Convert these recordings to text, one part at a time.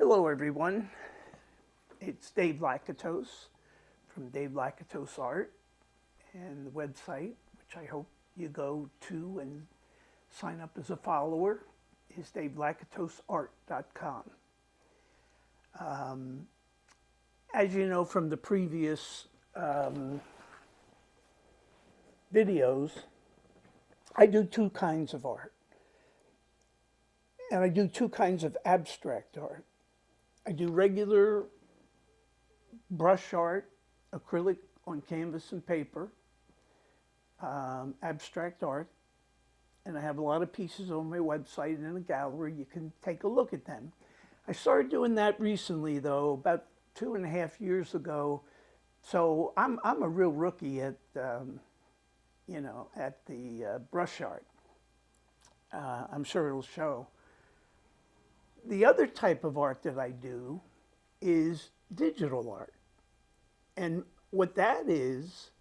Hello everyone, it's Dave Lakatos from Dave Lakatos Art, and the website, which I hope you go to and sign up as a follower, is davelakatosart.com. As you know from the previous videos, I do two kinds of art. And I do two kinds of abstract art. I do regular brush art, acrylic on canvas and paper, abstract art, and I have a lot of pieces on my website and in a gallery. You can take a look at them. I started doing that recently, though, about 2.5 years ago. So I'm a real rookie at at the brush art. I'm sure it'll show. The other type of art that I do is digital art. And what that is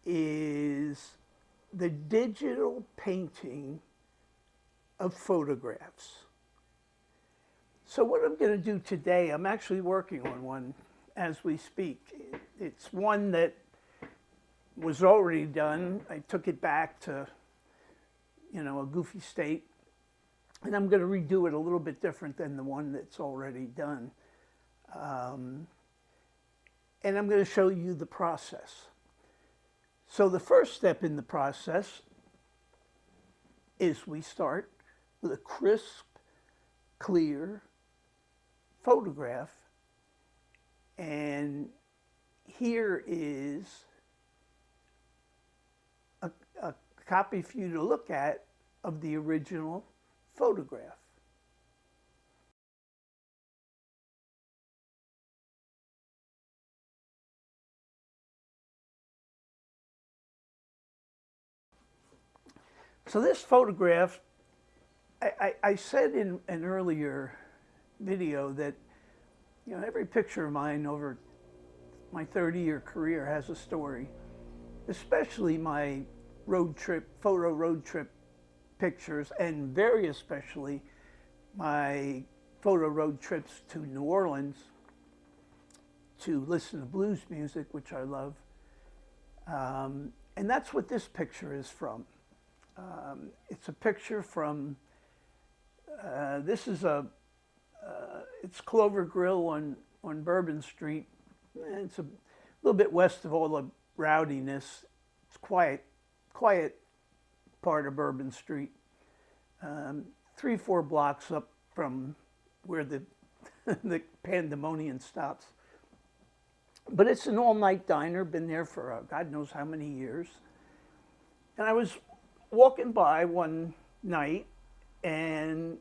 the digital painting of photographs. So what I'm going to do today, I'm actually working on one as we speak. It's one that was already done. I took it back to, a goofy state. And I'm going to redo it a little bit different than the one that's already done. And I'm going to show you the process. So the first step in the process is we start with a crisp, clear photograph. And here is a copy for you to look at of the original photograph. So this photograph, I said in an earlier video that every picture of mine over my 30-year career has a story, especially my photo road trip pictures, and very especially my photo road trips to New Orleans to listen to blues music, which I love. And that's what this picture is from. It's a picture from, it's Clover Grill on Bourbon Street. It's a little bit west of all the rowdiness. It's quiet part of Bourbon Street, 3-4 blocks up from where the the pandemonium stops. But it's an all-night diner, been there for God knows how many years. And I was walking by one night and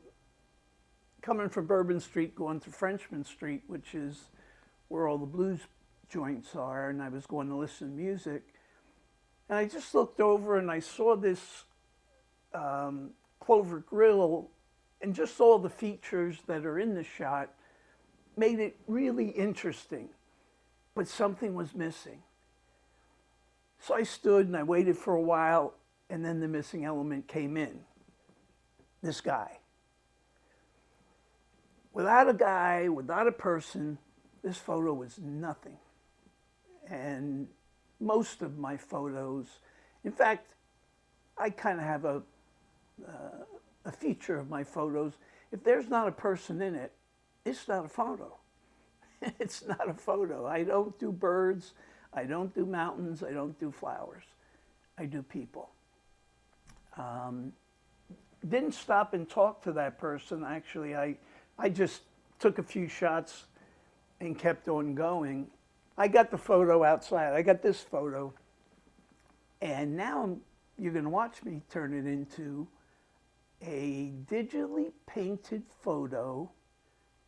coming from Bourbon Street, going to Frenchman Street, which is where all the blues joints are, and I was going to listen to music. And I just looked over and I saw this Clover Grill, and just all the features that are in the shot made it really interesting, but something was missing. So I stood and I waited for a while, and then the missing element came in. This guy. Without a guy, without a person, this photo was nothing. And most of my photos, in fact, I kind of have a feature of my photos. If there's not a person in it, it's not a photo. It's not a photo. I don't do birds. I don't do mountains. I don't do flowers. I do people. Didn't stop and talk to that person. Actually, I just took a few shots and kept on going. I got the photo outside. I got this photo. And now you're going to watch me turn it into a digitally painted photo,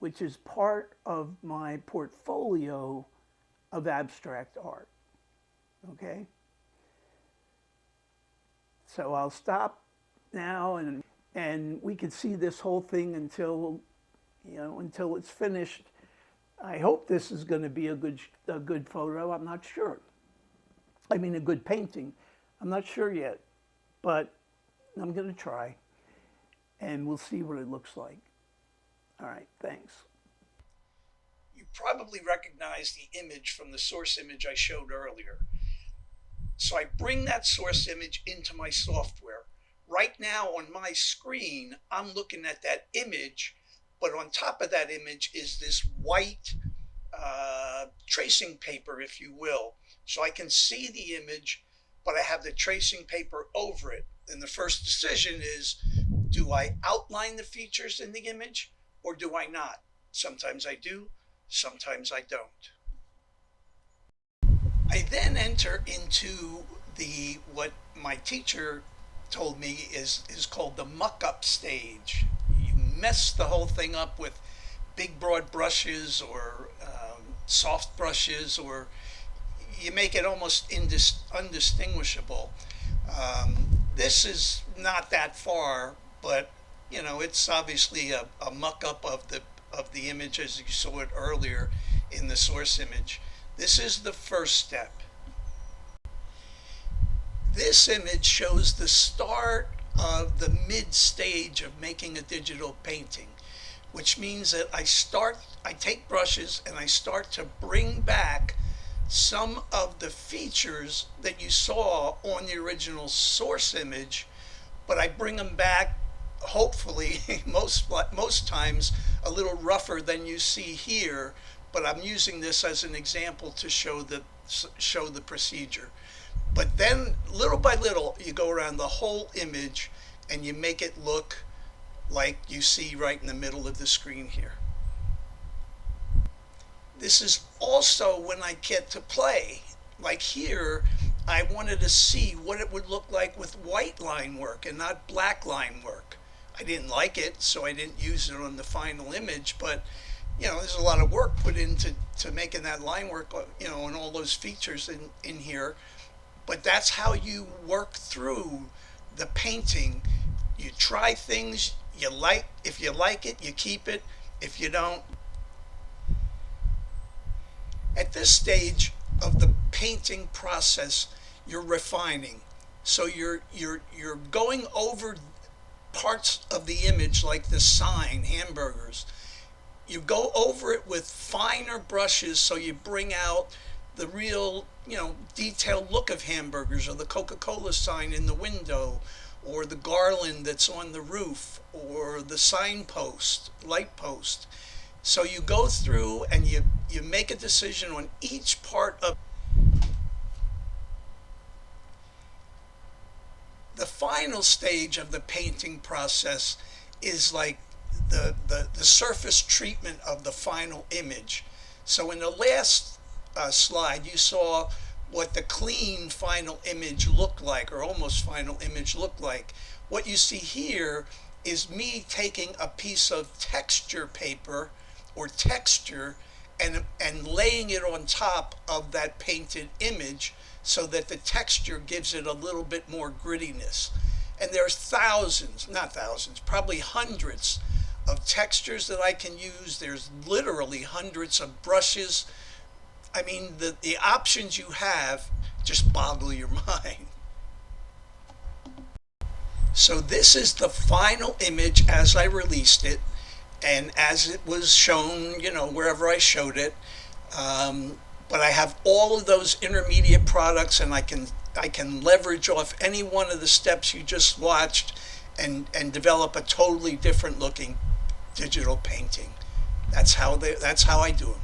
which is part of my portfolio of abstract art. Okay? So I'll stop now, and we can see this whole thing until it's finished. I hope this is going to be a good photo. I'm not sure. I mean, a good painting. I'm not sure yet, but I'm going to try, and we'll see what it looks like. All right, thanks. probably recognize the image from the source image I showed earlier. So I bring that source image into my software. Right now on my screen, I'm looking at that image, but on top of that image is this white tracing paper, if you will. So I can see the image, but I have the tracing paper over it. And the first decision is, do I outline the features in the image or do I not? Sometimes I do, sometimes I don't. I then enter into what my teacher told me is called the muck-up stage. You mess the whole thing up with big broad brushes or soft brushes, or you make it almost undistinguishable. This is not that far, but it's obviously a muck-up of the image as you saw it earlier in the source image. This is the first step. This image shows the start of the mid stage of making a digital painting, which means that I take brushes and I start to bring back some of the features that you saw on the original source image, but I bring them back, hopefully, most times a little rougher than you see here, but I'm using this as an example to show the procedure. But then little by little you go around the whole image and you make it look like you see right in the middle of the screen here. This is also when I get to play. Like here, I wanted to see what it would look like with white line work and not black line work. I didn't like it, so I didn't use it on the final image, but there's a lot of work put into making that line work, and all those features in here. But that's how you work through the painting. You try things, if you like it, you keep it. If you don't. At this stage of the painting process, you're refining. So you're going over parts of the image like the sign, hamburgers. You go over it with finer brushes so you bring out the real, detailed look of hamburgers, or the Coca-Cola sign in the window, or the garland that's on the roof, or the signpost, light post. So you go through and you make a decision on each part of the final stage of the painting process is like the surface treatment of the final image. So in the last slide, you saw what the clean final image looked like, or almost final image looked like. What you see here is me taking a piece of texture paper or texture and laying it on top of that painted image so that the texture gives it a little bit more grittiness. And there's probably hundreds of textures that I can use. There's literally hundreds of brushes. I mean, the options you have just boggle your mind. So this is the final image as I released it, and as it was shown, wherever I showed it. But I have all of those intermediate products, and I can leverage off any one of the steps you just watched and develop a totally different looking digital painting. That's how I do them.